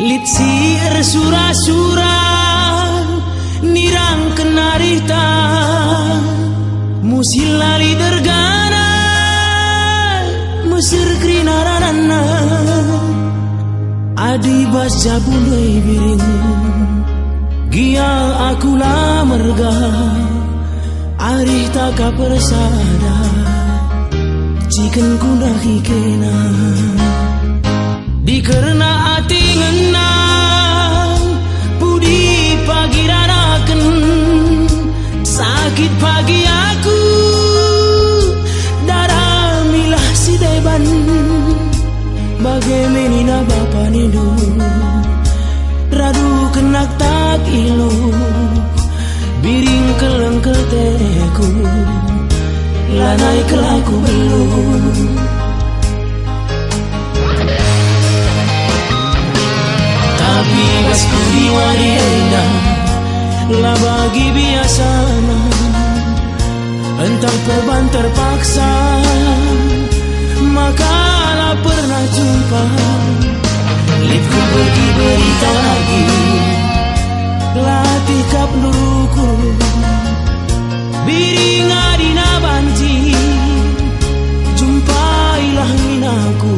Lit sier sura-sura nirang kenarita musilali dergana mesir krinarana adi bas jabulai biring gia aku lamerga arih taka persada ciken kundah hikena dikerna ati ngenang budi pagiranaken sakit pagi aku darah milah si deban bagaimana bapa nidu radu kenak tak ilu biring kelengkel teku lanai kelaku belum tapi basku diwari endah lah bagi biasana entah korban terpaksa maka lah pernah jumpa liku pergi berita lagi latih kap nuruku biring adina banci jumpailah minaku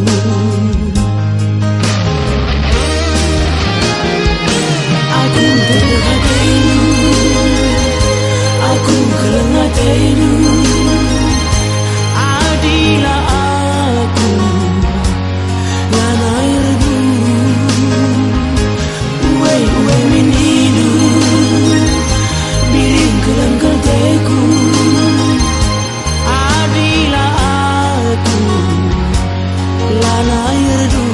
aku terhatimu aku kelengataimu adilah aku lanai rebu uwe minidu biring kelengkel teku adilah aku lanai rebu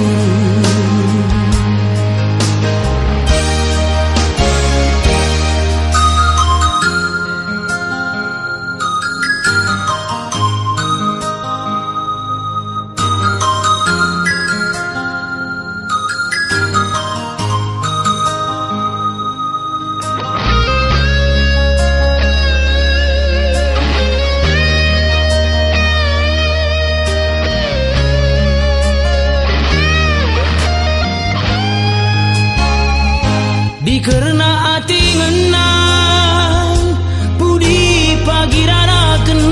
dikerna ati ngenang budi pagiranaken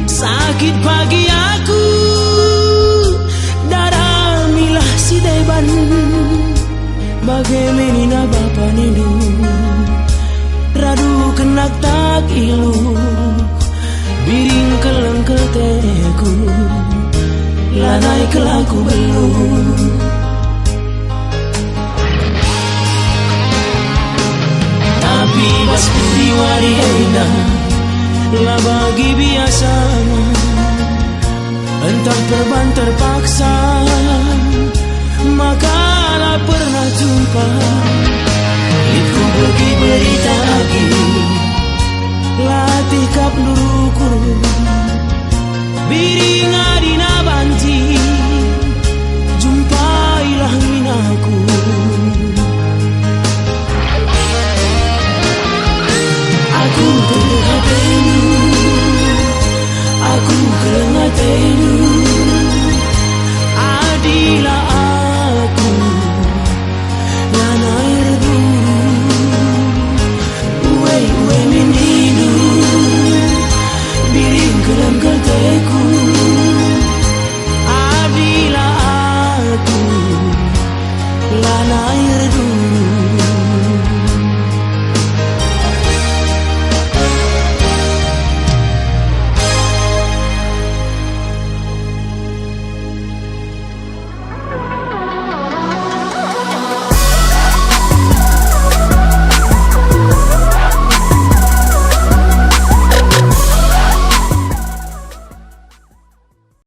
sakit pagi aku darah milah si deban bagaimana bapa nidu radu kenak tak ilu biring kelengkel teku lanai kelaku belum tapi basku diwari endah lah bagi biasana entah korban terpaksa maka lah pernah jumpa liku pergi berita lagi latih kap nuruku biring